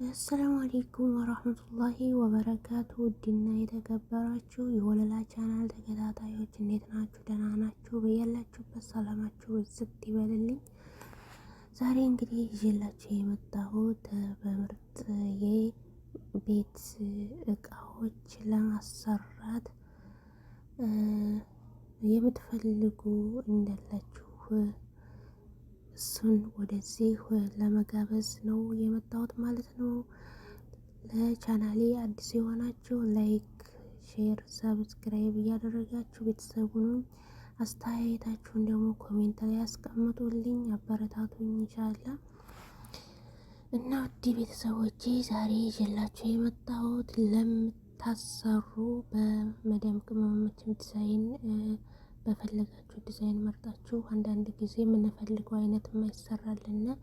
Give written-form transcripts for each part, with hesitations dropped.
አሰላሙ አለይኩም ወራህመቱላሂ ወበረካቱ። ውድና የተከበራችሁ የወለላ ቻናል ተከታታዮች እንዴት ናችሁ? ደህና ናችሁ? በያላችሁበት ሰላማችሁ ብዝት ይበልልኝ። ዛሬ እንግዲህ ይዤላችሁ የመጣሁት በምርጥ የቤት እቃዎች ለማሰራት የምትፈልጉ እንዳላችሁ እሱን ወደዚህ ለመጋበዝ ነው የመጣሁት ማለት ነው። ለቻናሌ አዲስ የሆናችሁ ላይክ፣ ሼር፣ ሰብስክራይብ እያደረጋችሁ ቤተሰቡን አስተያየታችሁን ደግሞ ኮሜንት ላይ ያስቀምጡልኝ፣ አበረታቱኝ ኢንሻአላህ። እና ውድ ቤተሰቦቼ ዛሬ ይዤላችሁ የመጣሁት ለምታሰሩ በመዳም ቅመሞችም ዲዛይን በፈለጋችሁ ዲዛይን መርጣችሁ አንዳንድ ጊዜ የምንፈልገው አይነት የማይሰራልና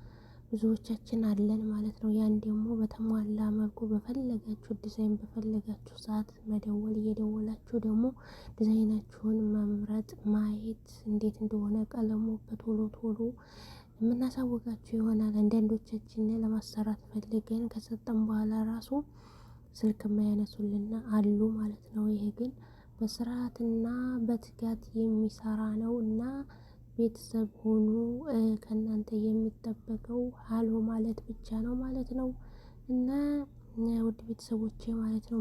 ብዙዎቻችን አለን ማለት ነው። ያን ደግሞ በተሟላ መልኩ በፈለጋችሁ ዲዛይን በፈለጋችሁ ሰዓት መደወል እየደወላችሁ ደግሞ ዲዛይናችሁን መምረጥ ማየት እንዴት እንደሆነ ቀለሙ በቶሎ ቶሎ የምናሳውቃችሁ ይሆናል። አንዳንዶቻችን ለማሰራት ፈልገን ከሰጠን በኋላ ራሱ ስልክ የማያነሱልና አሉ ማለት ነው። ይሄ ግን በስርዓትና በትጋት የሚሰራ ነው እና ቤተሰብ ሆኑ። ከእናንተ የሚጠበቀው ሀሎ ማለት ብቻ ነው ማለት ነው። እና ውድ ቤተሰቦቼ ማለት ነው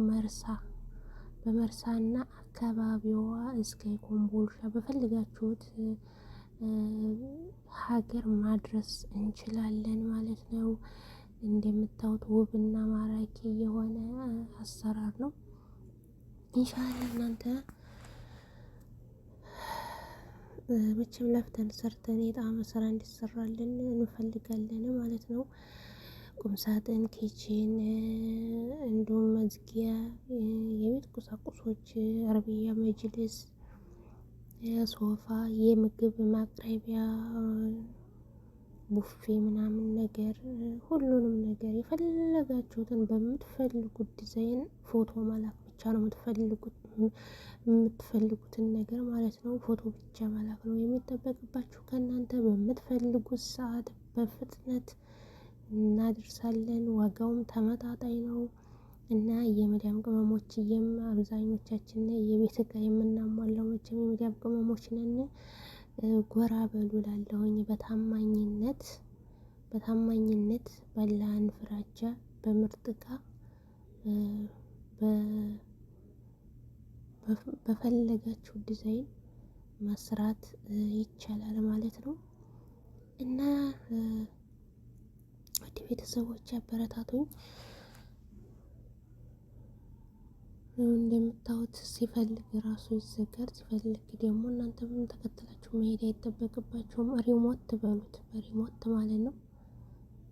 በመርሳና አካባቢዋ እስከ ኮምቦልሻ በፈልጋችሁት ሀገር ማድረስ እንችላለን ማለት ነው። እንደምታዩት ውብና ማራኪ የሆነ አሰራር ነው። ኢንሻአላህ እናንተ መቼም ለፍተን ሰርተን የጣዕመ ስራ እንዲሰራልን እንፈልጋለን ማለት ነው። ቁምሳጥን፣ ኪችን፣ እንዲሁም መዝጊያ፣ የቤት ቁሳቁሶች፣ አረቢያ መጅልስ፣ ሶፋ፣ የምግብ ማቅረቢያ፣ ቡፌ ምናምን ነገር ሁሉንም ነገር የፈለጋችሁትን በምትፈልጉት ዲዛይን ፎቶ መላክ ብቻ ነው የምትፈልጉትን ነገር ማለት ነው። ፎቶ ብቻ መላክ ነው የሚጠበቅባችሁ ከእናንተ። በምትፈልጉት ሰዓት በፍጥነት እናደርሳለን። ዋጋውም ተመጣጣኝ ነው እና የመዳም ቅመሞችዬም አብዛኞቻችን የቤት እቃ የምናሟላው መቼም የመዳም ቅመሞች ነን። ጎራ በሉ ላለሁኝ በታማኝነት ባላህን ፍራቻ በምርጥ እቃ በፈለጋችሁ ዲዛይን መስራት ይቻላል ማለት ነው። እና ወደ ቤተሰቦች አበረታቱኝ። እንደምታዩት ሲፈልግ ራሱ ይዘጋል፣ ሲፈልግ ደግሞ እናንተ ምንም ተከትላችሁ መሄድ አይጠበቅባችሁም። ሪሞት በሉት በሪሞት ማለት ነው።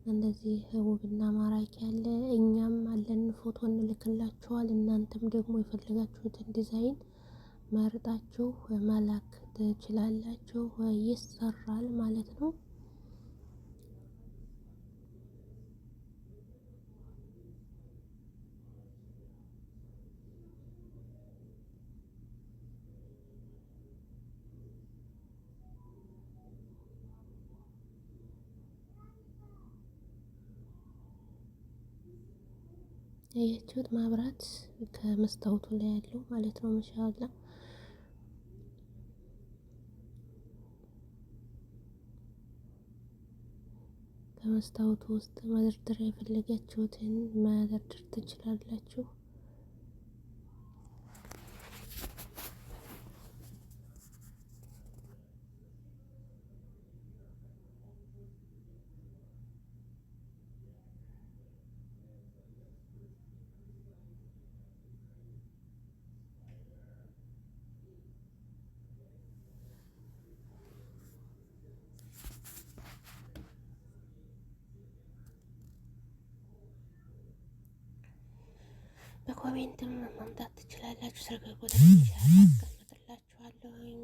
እንደዚህ ውብና ማራኪ አለ። እኛም አለን ፎቶ እንልክላችኋል። እናንተም ደግሞ የፈለጋችሁትን ዲዛይን መርጣችሁ መላክ ትችላላችሁ። ይሰራል ማለት ነው። ያያችሁት ማብራት ከመስታወቱ ላይ ያለው ማለት ነው። ማሻአላ ከመስታወቱ ውስጥ መደርደር የፈለጋችሁትን መደርደር ትችላላችሁ። በኮሜንትም ማምጣት ትችላላችሁ። ስልክ ቁጥር አስቀምጥላችኋለሁኝ።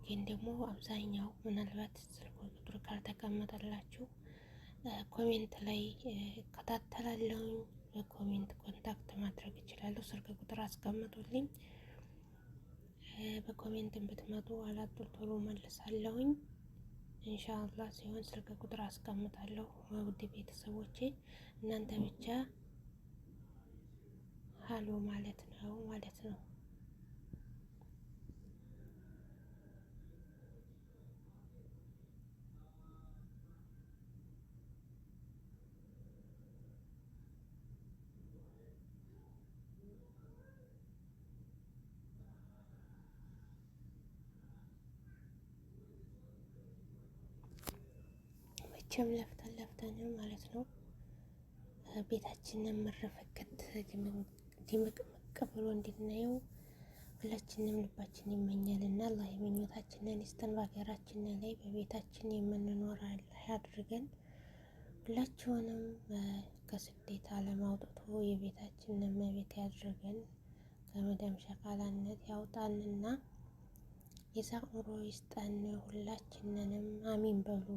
ግን ደግሞ አብዛኛው ምናልባት ስልክ ቁጥር ካልተቀመጠላችሁ ኮሜንት ላይ እከታተላለሁኝ። በኮሜንት ኮንታክት ማድረግ እችላለሁ። ስልክ ቁጥር አስቀምጡልኝ። በኮሜንትም ብትመጡ አላጡል ቶሎ መልሳለሁኝ። ኢንሻአላህ ሲሆን ስልክ ቁጥር አስቀምጣለሁ። ውድ ቤተሰቦቼ እናንተ ብቻ ሀሎ ማለት ነው ማለት ነው። መቼም ለፍተን ለፍተን ማለት ነው ቤታችንን መረፈከት ድምቅምቅ ብሎ እንድናየው ሁላችንም ልባችን ይመኛል እና አላህ የምኞታችንን ይስጠን። በሀገራችን ላይ በቤታችን የምንኖር አላህ ያድርገን። ሁላችሁንም ከስደት ዓለም አውጥቶ የቤታችንን እመቤት ያድርገን። ከመዳም ሸቃላነት ያውጣንና የሳቅ ኑሮ ይስጠን። ሁላችንንም አሚን በሉ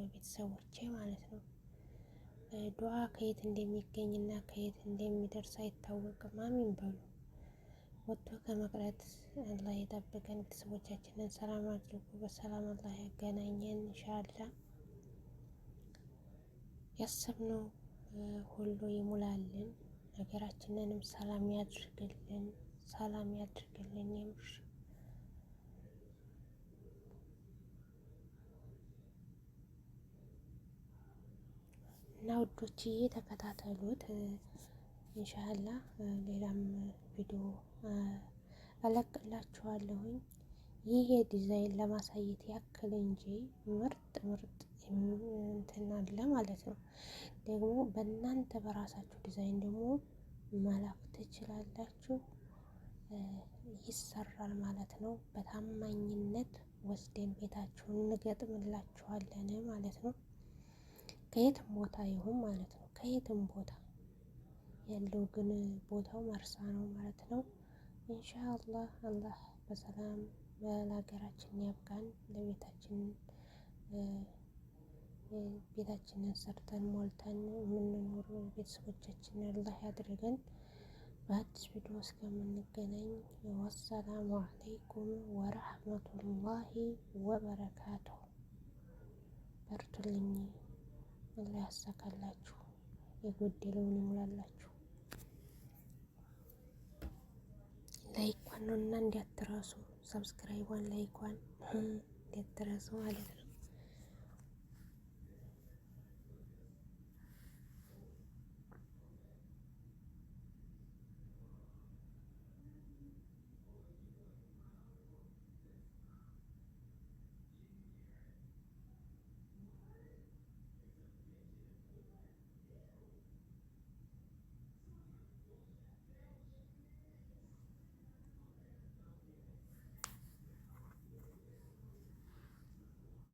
ቤተሰቦቼ ማለት ነው። ዱዓ ከየት እንደሚገኝ እና ከየት እንደሚደርስ አይታወቅም። አሚን በሉ። ወጥቶ ከመቅረት አላህ የጠበቀን። ቤተሰቦቻችንን ሰላም አድርጉ። በሰላም አላህ ያገናኘን ኢንሻአላህ። ያሰብነው ሁሉ ይሙላልን። ሀገራችንንም ሰላም ያድርግልን። ሰላም ያድርግልን የምር እና ውዶችዬ ተከታተሉት ኢንሻአላህ። ሌላም ቪዲዮ አለቅላችኋለሁኝ። ይህ ዲዛይን ለማሳየት ያክል እንጂ ምርጥ እንትን አለ ማለት ነው። ደግሞ በእናንተ በራሳችሁ ዲዛይን ደግሞ መላክ ትችላላችሁ። ይሰራል ማለት ነው። በታማኝነት ወስደን ቤታችሁን እንገጥምላችኋለን ማለት ነው። ከየትም ቦታ ይሁን ማለት ነው። ከየትም ቦታ ያለው ግን ቦታው መርሳ ነው ማለት ነው። ኢንሻአላህ አላህ በሰላም ለሀገራችን ያብቃን። ቤታችንን ሰርተን ሞልተን የምንኖር ቤተሰቦቻችንን አላህ ያድርገን። በአዲስ ቪዲዮ እስከምንገናኝ ወሰላሙ አለይኩም ወረህመቱላሂ ወበረካቱሁ። በርቱልኝ። አላህ ያሳካላችሁ፣ የጎደለውን ይሙላላችሁ። ላይኳን ነው እና እንዲያትረሱ፣ ሰብስክራይቧን ላይኳን እንዲያትረሱ ማለት ነው።